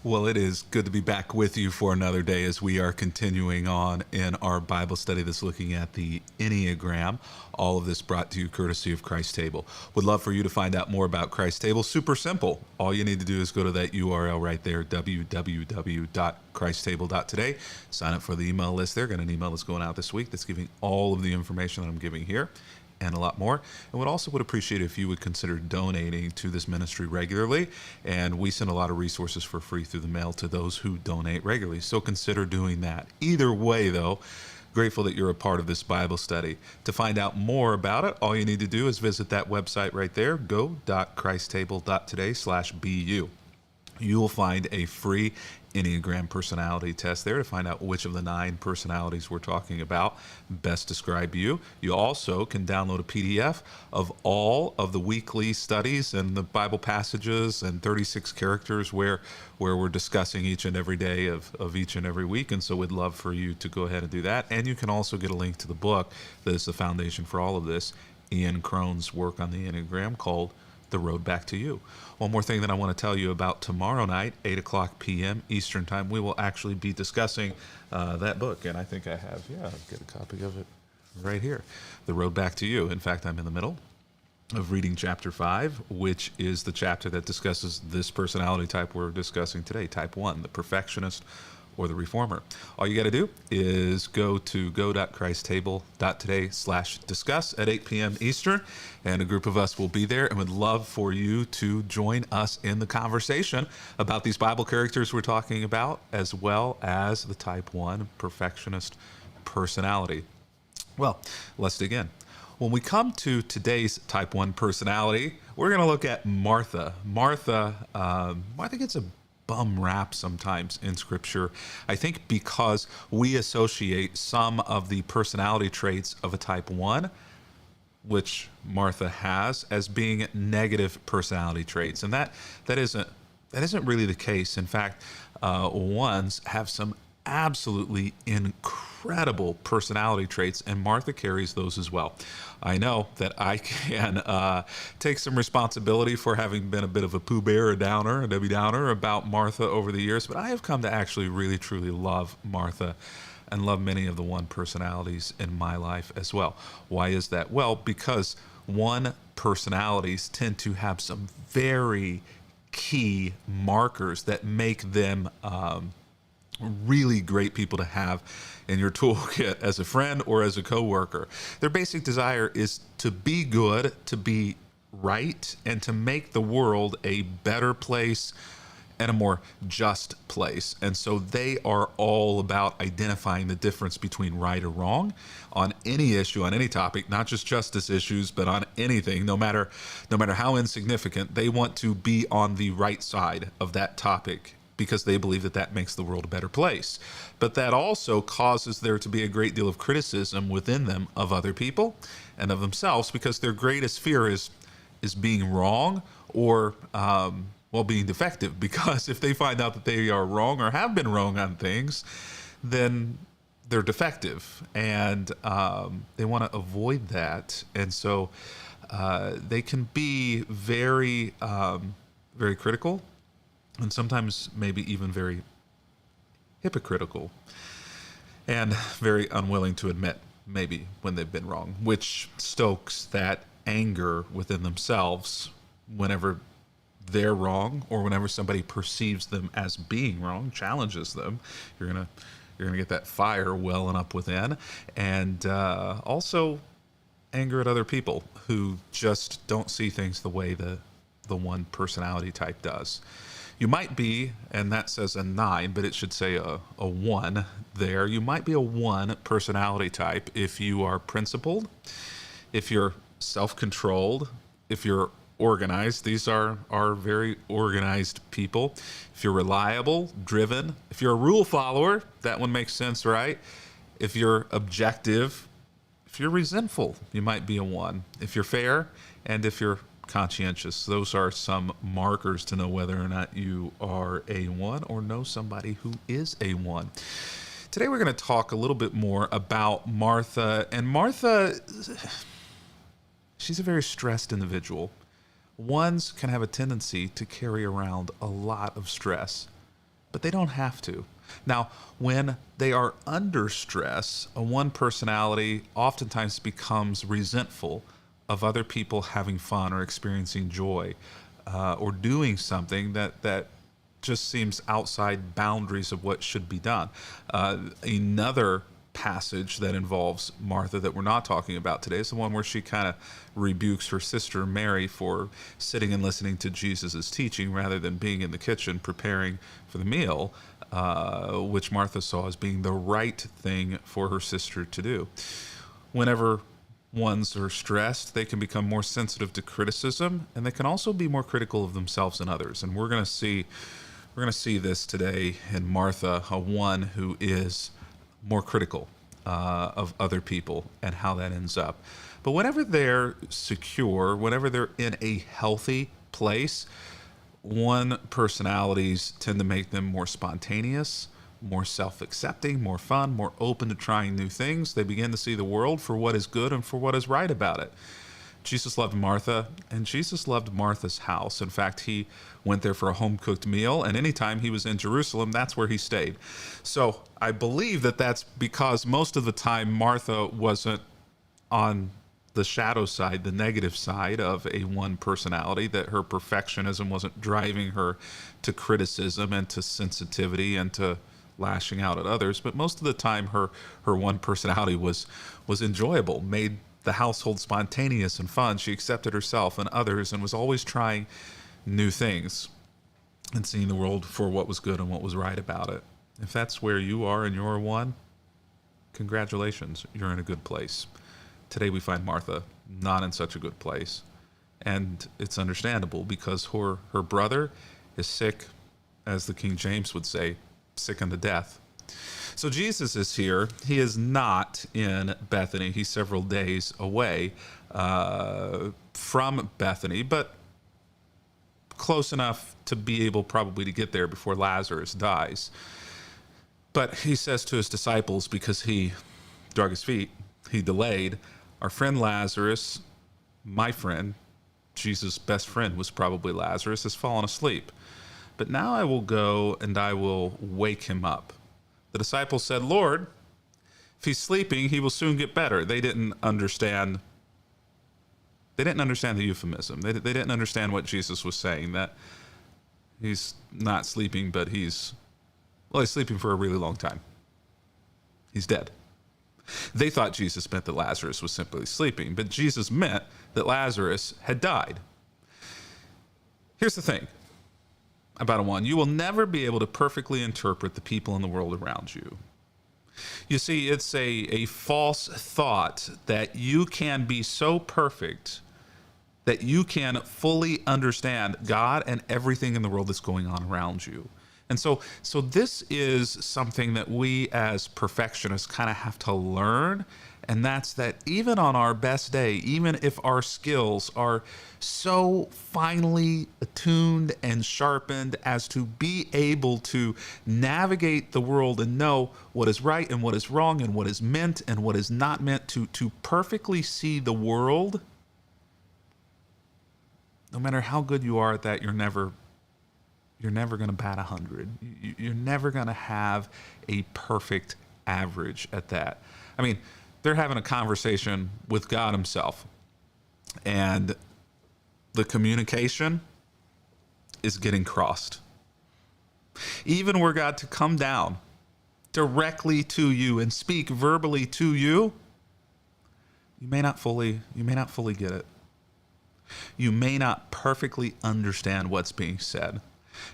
Well, it is good to be back with you for another day as we are continuing on in our Bible study that's looking at the Enneagram. All of this brought to you courtesy of Christ Table. Would love for you to find out more about Christ Table. Super simple. All you need to do is go to that URL right there, www.christtable.today. Sign up for the email list there. Got an email that's going out this week that's giving all of the information that I'm giving here, and a lot more. And would appreciate if you would consider donating to this ministry regularly. And we send a lot of resources for free through the mail to those who donate regularly. So consider doing that. Either way, though, grateful that you're a part of this Bible study. To find out more about it, all you need to do is visit that website right there, go.christtable.today/BU. You will find a free Enneagram personality test there to find out which of the 9 personalities we're talking about best describe you. You also can download a PDF of all of the weekly studies and the Bible passages and 36 characters where we're discussing each and every day of each and every week. And so we'd love for you to go ahead and do that. And you can also get a link to the book that is the foundation for all of this, Ian Crone's work on the Enneagram, called The Road Back to You. One more thing that I want to tell you about: tomorrow night, 8 o'clock p.m. Eastern Time, we will actually be discussing that book. And I think I have, I'll get a copy of it right here, The Road Back to You. In fact, I'm in the middle of reading chapter 5, which is the chapter that discusses this personality type we're discussing today, type 1, the perfectionist or the reformer. All you got to do is go to go.christtable.today/discuss at 8 p.m. Eastern, and a group of us will be there and would love for you to join us in the conversation about these Bible characters we're talking about, as well as the type 1 perfectionist personality. Well, let's dig in. When we come to today's type 1 personality, we're going to look at Martha. Martha gets a bum rap sometimes in Scripture, I think because we associate some of the personality traits of a type 1, which Martha has, as being negative personality traits. And that isn't really the case. In fact, ones have some absolutely incredible personality traits, and Martha carries those as well. I know that I can take some responsibility for having been a bit of a Pooh Bear, a Debbie Downer about Martha over the years, but I have come to actually really, truly love Martha and love many of the 1 personalities in my life as well. Why is that? Well, because 1 personalities tend to have some very key markers that make them really great people to have in your toolkit as a friend or as a coworker. Their basic desire is to be good, to be right, and to make the world a better place and a more just place. And so they are all about identifying the difference between right or wrong on any issue, on any topic, not just justice issues, but on anything, no matter how insignificant. They want to be on the right side of that topic, because they believe that makes the world a better place. But that also causes there to be a great deal of criticism within them of other people and of themselves, because their greatest fear is being wrong or being defective. Because if they find out that they are wrong or have been wrong on things, then they're defective, and they want to avoid that. And so they can be very, very critical, and sometimes maybe even very hypocritical, and very unwilling to admit maybe when they've been wrong, which stokes that anger within themselves whenever they're wrong, or whenever somebody perceives them as being wrong, challenges them. You're gonna get that fire welling up within, and also anger at other people who just don't see things the way the 1 personality type does. You might be, and that says a 9, but it should say a 1 there. You might be a 1 personality type if you are principled, if you're self-controlled, if you're organized. These are very organized people. If you're reliable, driven, if you're a rule follower, that one makes sense, right? If you're objective, if you're resentful, you might be a 1. If you're fair, and if you're conscientious. Those are some markers to know whether or not you are a 1 or know somebody who is a 1. Today we're going to talk a little bit more about Martha. And Martha, she's a very stressed individual. Ones can have a tendency to carry around a lot of stress. but they don't have to. Now, when they are under stress, a one personality oftentimes becomes resentful of other people having fun or experiencing joy, or doing something that just seems outside boundaries of what should be done. Another passage that involves Martha that we're not talking about today is the one where she kind of rebukes her sister Mary for sitting and listening to Jesus' teaching rather than being in the kitchen preparing for the meal, which Martha saw as being the right thing for her sister to do. Whenever ones are stressed, they can become more sensitive to criticism, and they can also be more critical of themselves and others. And we're going to see this today in Martha, a one who is more critical of other people and how that ends up. But whenever they're secure, whenever they're in a healthy place, one personalities tend to make them more spontaneous, more self-accepting, more fun, more open to trying new things. They begin to see the world for what is good and for what is right about it. Jesus loved Martha, and Jesus loved Martha's house. In fact, he went there for a home-cooked meal, and anytime he was in Jerusalem, that's where he stayed. So I believe that that's because most of the time Martha wasn't on the shadow side, the negative side of a one personality, that her perfectionism wasn't driving her to criticism and to sensitivity and to lashing out at others. But most of the time her one personality was enjoyable, made the household spontaneous and fun. She accepted herself and others and was always trying new things and seeing the world for what was good and what was right about it. If that's where you are and you're one, congratulations, you're in a good place. Today we find Martha not in such a good place. And it's understandable because her brother is sick, as the King James would say, sick unto death. So Jesus is here. He is not in Bethany. He's several days away from Bethany, but close enough to be able probably to get there before Lazarus dies. But he says to his disciples, because he drug his feet, he delayed, our friend Lazarus, my friend, Jesus' best friend was probably Lazarus, has fallen asleep. But now I will go and I will wake him up. The disciples said, Lord, if he's sleeping, he will soon get better. They didn't understand the euphemism. They didn't understand what Jesus was saying, that he's not sleeping, but he's sleeping for a really long time. He's dead. They thought Jesus meant that Lazarus was simply sleeping, but Jesus meant that Lazarus had died. Here's the thing about a one. You will never be able to perfectly interpret the people in the world around you. You see, it's a false thought that you can be so perfect that you can fully understand God and everything in the world that's going on around you. And so this is something that we as perfectionists kind of have to learn, and that's that even on our best day, even if our skills are so finely attuned and sharpened as to be able to navigate the world and know what is right and what is wrong and what is meant and what is not meant, to perfectly see the world, no matter how good you are at that, you're never going to bat 100. You're never going to have a perfect average at that. I mean, they're having a conversation with God himself, and the communication is getting crossed. Even were God to come down directly to you and speak verbally to you, you may not fully get it. You may not perfectly understand what's being said.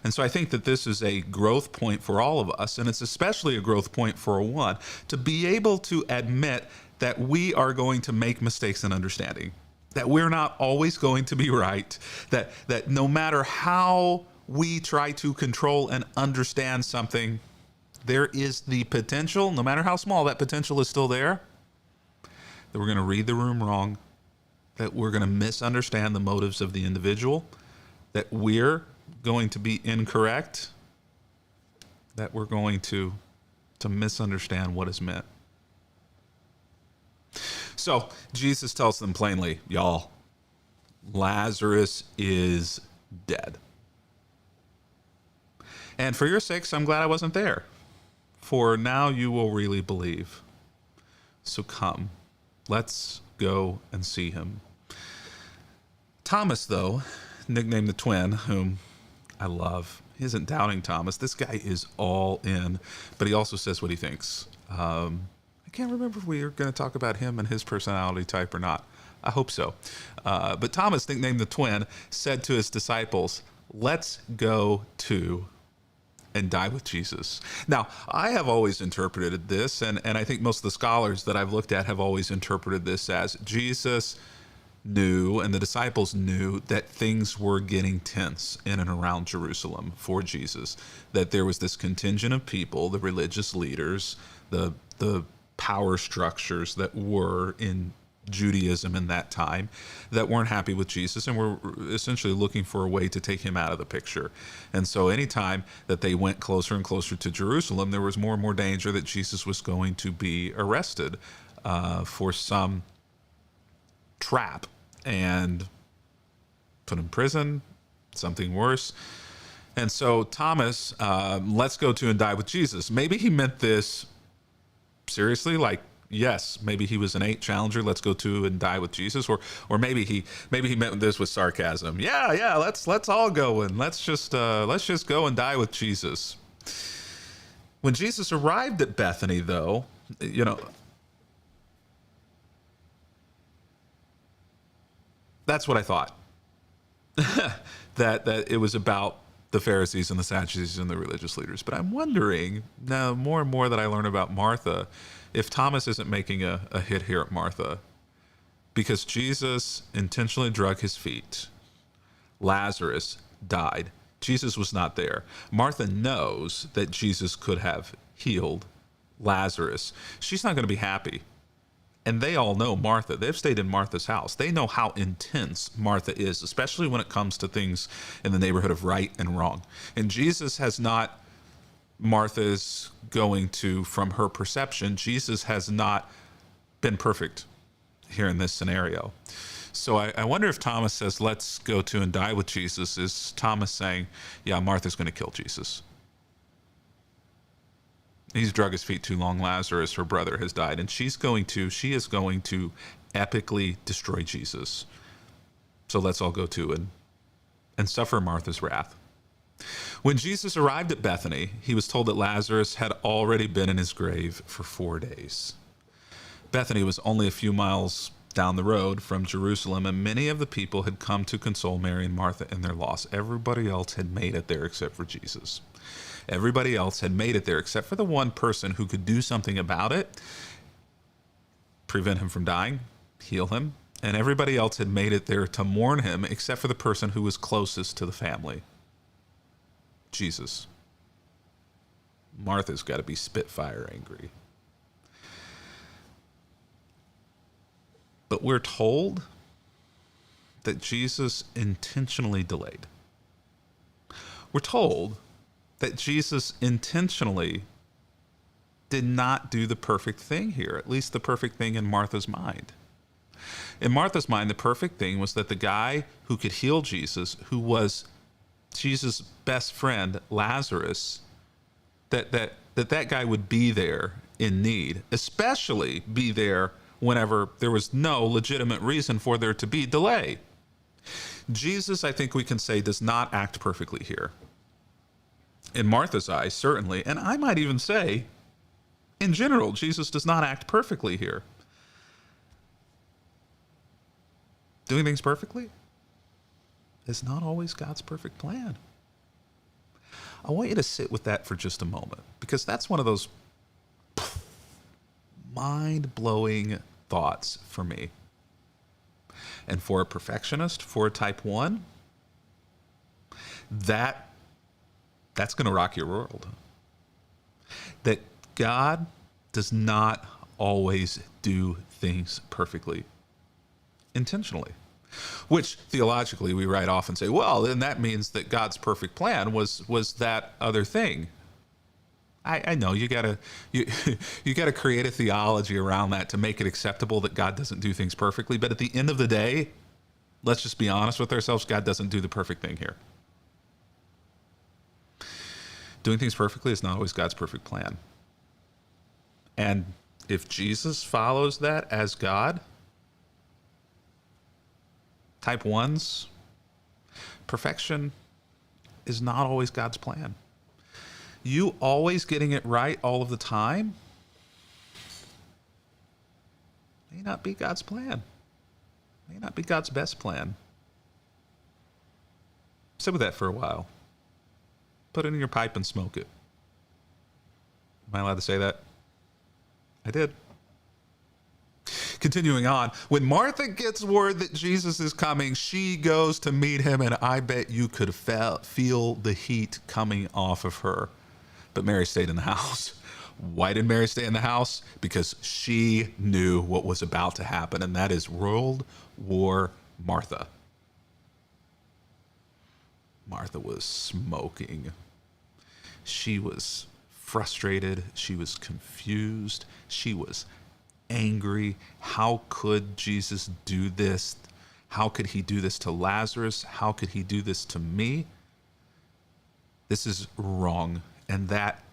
And so I think that this is a growth point for all of us, and it's especially a growth point for a one, to be able to admit that we are going to make mistakes in understanding, that we're not always going to be right, that no matter how we try to control and understand something, there is the potential, no matter how small that potential is still there, that we're going to read the room wrong, that we're going to misunderstand the motives of the individual, that we're going to be incorrect, that we're going to misunderstand what is meant. So Jesus tells them plainly, y'all, Lazarus is dead. And for your sakes, I'm glad I wasn't there. For now you will really believe. So come, let's go and see him. Thomas, though, nicknamed the twin, whom I love, he isn't doubting Thomas. This guy is all in, but he also says what he thinks. I can't remember if we were going to talk about him and his personality type or not. I hope so. But Thomas, nicknamed the twin, said to his disciples, let's go to and die with Jesus. Now, I have always interpreted this, and I think most of the scholars that I've looked at have always interpreted this as Jesus knew and the disciples knew that things were getting tense in and around Jerusalem for Jesus, that there was this contingent of people, the religious leaders, the power structures that were in Judaism in that time that weren't happy with Jesus and were essentially looking for a way to take him out of the picture. And so anytime that they went closer and closer to Jerusalem, there was more and more danger that Jesus was going to be arrested for some trap and put in prison, something worse. And so Thomas, let's go to and die with Jesus. Maybe he meant this seriously, like, yes, maybe he was an 8 challenger. Let's go to and die with Jesus, or maybe he meant this with sarcasm. Yeah, let's all go and let's just go and die with Jesus. When Jesus arrived at Bethany, though, that's what I thought. that it was about the Pharisees and the Sadducees and the religious leaders. But I'm wondering now, more and more that I learn about Martha, if Thomas isn't making a hit here at Martha, because Jesus intentionally drug his feet. Lazarus died. Jesus was not there. Martha knows that Jesus could have healed Lazarus. She's not going to be happy. And they all know Martha. They've stayed in Martha's house. They know how intense Martha is, especially when it comes to things in the neighborhood of right and wrong. And Jesus has not, Martha's going to, from her perception, Jesus has not been perfect here in this scenario. So I wonder if Thomas says, let's go to and die with Jesus, is Thomas saying, yeah, Martha's going to kill Jesus. He's drug his feet too long. Lazarus, her brother, has died. And she is going to epically destroy Jesus. So let's all go to and suffer Martha's wrath. When Jesus arrived at Bethany, he was told that Lazarus had already been in his grave for 4 days. Bethany was only a few miles down the road from Jerusalem, and many of the people had come to console Mary and Martha in their loss. Everybody else had made it there except for Jesus. Everybody else had made it there except for the one person who could do something about it, prevent him from dying, heal him, and everybody else had made it there to mourn him except for the person who was closest to the family, Jesus. Martha's got to be spitfire angry. But we're told that Jesus intentionally delayed. We're told that Jesus intentionally did not do the perfect thing here, at least the perfect thing in Martha's mind. In Martha's mind, the perfect thing was that the guy who could heal Jesus, who was Jesus' best friend, Lazarus, that guy would be there in need, especially be there whenever there was no legitimate reason for there to be delay. Jesus, I think we can say, does not act perfectly here. In Martha's eyes, certainly, and I might even say, in general, Jesus does not act perfectly here. Doing things perfectly is not always God's perfect plan. I want you to sit with that for just a moment, because that's one of those mind-blowing thoughts for me. And for a perfectionist, for a type 1, that's going to rock your world. That God does not always do things perfectly, intentionally. Which theologically we write off and say, well, then that means that God's perfect plan was that other thing. I know you gotta create a theology around that to make it acceptable that God doesn't do things perfectly. But at the end of the day, let's just be honest with ourselves. God doesn't do the perfect thing here. Doing things perfectly is not always God's perfect plan. And if Jesus follows that as God, type 1's perfection is not always God's plan. You always getting it right all of the time may not be God's plan. May not be God's best plan. Sit with that for a while. Put it in your pipe and smoke it. Am I allowed to say that? I did. Continuing on, when Martha gets word that Jesus is coming, she goes to meet him, and I bet you could feel the heat coming off of her. But Mary stayed in the house. Why did Mary stay in the house? Because she knew what was about to happen, and that is World War Martha. Martha was smoking. She was frustrated. She was confused. She was angry. How could Jesus do this? How could he do this to Lazarus? How could he do this to me? This is wrong. And that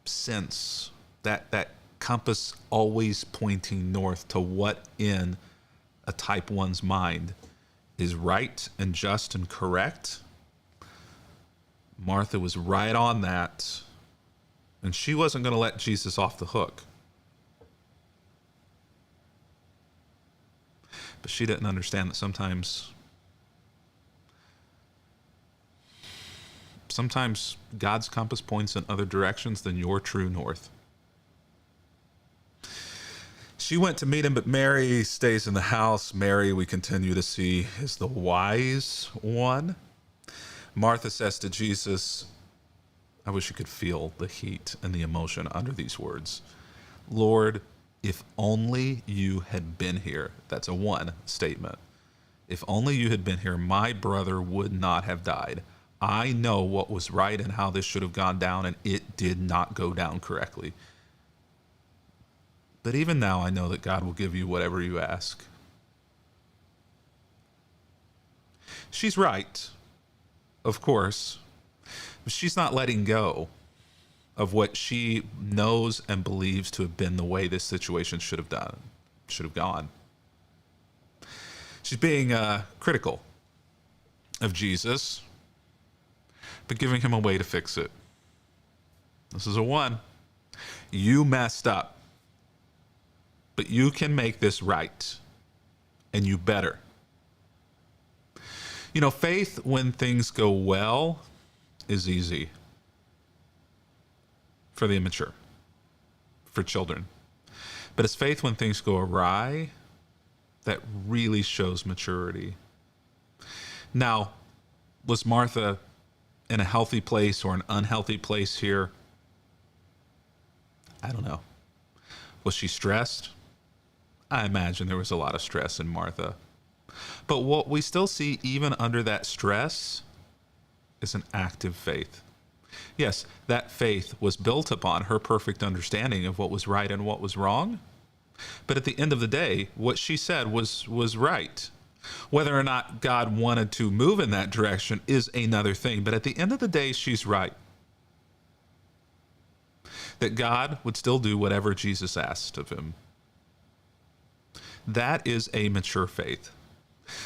sense, that compass always pointing north to what in a type 1's mind is right and just and correct. Martha was right on that, and she wasn't going to let Jesus off the hook. But she didn't understand that sometimes God's compass points in other directions than your true north. She went to meet him, but Mary stays in the house. Mary, we continue to see, is the wise one. Martha says to Jesus, I wish you could feel the heat and the emotion under these words. Lord, if only you had been here. That's a 1 statement. If only you had been here, my brother would not have died. I know what was right and how this should have gone down, and it did not go down correctly. But even now, I know that God will give you whatever you ask. She's right, of course, but she's not letting go of what she knows and believes to have been the way this situation should have gone. She's being critical of Jesus, but giving him a way to fix it. This is a 1. You messed up, but you can make this right, and you better. You know, faith when things go well is easy for the immature, for children. But it's faith when things go awry that really shows maturity. Now, was Martha in a healthy place or an unhealthy place here? I don't know. Was she stressed? I imagine there was a lot of stress in Martha. But what we still see even under that stress is an active faith. Yes, that faith was built upon her perfect understanding of what was right and what was wrong. But at the end of the day, what she said was right. Whether or not God wanted to move in that direction is another thing. But at the end of the day, she's right. That God would still do whatever Jesus asked of him. That is a mature faith.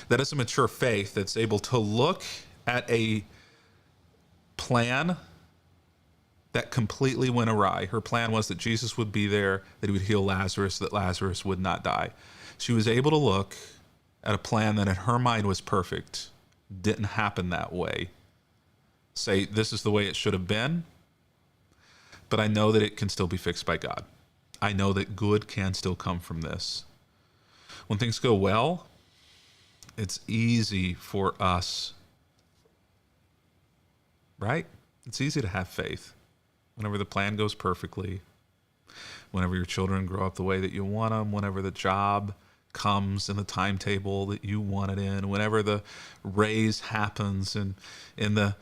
That is a mature faith that's able to look at a plan that completely went awry. Her plan was that Jesus would be there, that he would heal Lazarus, that Lazarus would not die. She was able to look at a plan that in her mind was perfect, didn't happen that way. Say, this is the way it should have been, but I know that it can still be fixed by God. I know that good can still come from this. When things go well, it's easy for us, right? It's easy to have faith. Whenever the plan goes perfectly, whenever your children grow up the way that you want them, whenever the job comes in the timetable that you want it in, whenever the raise happens in the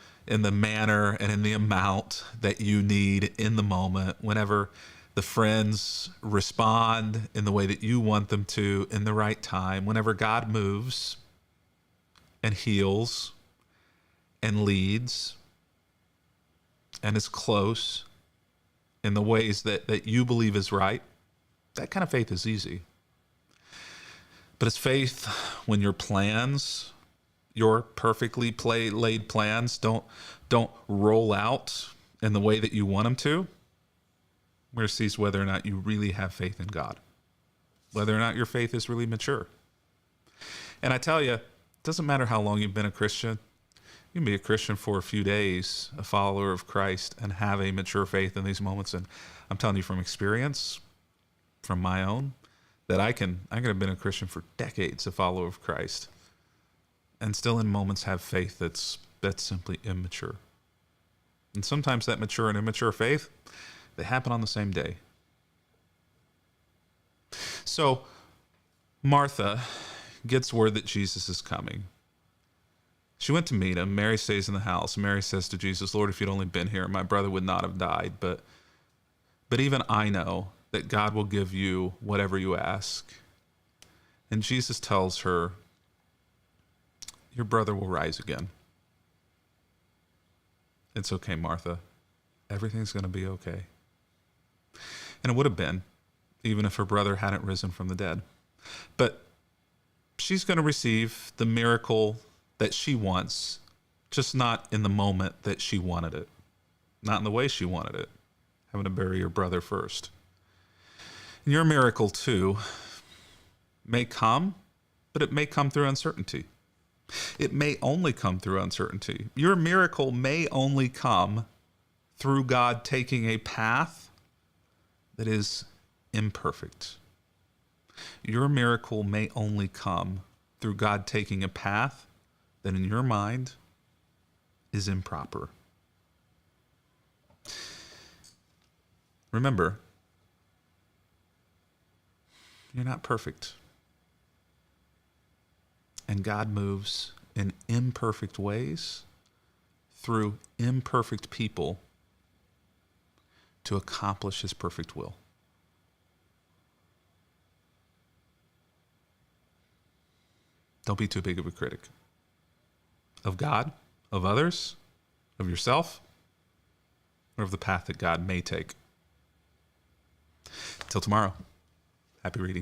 manner and in the amount that you need in the moment, whenever the friends respond in the way that you want them to in the right time, whenever God moves and heals and leads, and is close in the ways that you believe is right, that kind of faith is easy. But it's faith when your plans, your perfectly laid plans, don't roll out in the way that you want them to, where it sees whether or not you really have faith in God, whether or not your faith is really mature. And I tell you, it doesn't matter how long you've been a Christian. You can be a Christian for a few days, a follower of Christ, and have a mature faith in these moments. And I'm telling you from experience, from my own, that I can have been a Christian for decades, a follower of Christ, and still in moments have faith that's simply immature. And sometimes that mature and immature faith, they happen on the same day. So Martha gets word that Jesus is coming. She went to meet him. Mary stays in the house. Mary says to Jesus, Lord, if you'd only been here, my brother would not have died. But even I know that God will give you whatever you ask. And Jesus tells her, your brother will rise again. It's okay, Martha. Everything's going to be okay. And it would have been, even if her brother hadn't risen from the dead. But she's going to receive the miracle that she wants, just not in the moment that she wanted it, not in the way she wanted it, having to bury your brother first. And your miracle, too, may come, but it may come through uncertainty. It may only come through uncertainty. Your miracle may only come through God taking a path that is imperfect. Your miracle may only come through God taking a path that in your mind is improper. Remember, you're not perfect. And God moves in imperfect ways through imperfect people to accomplish his perfect will. Don't be too big of a critic of God, of others, of yourself, or of the path that God may take. Till tomorrow, happy reading.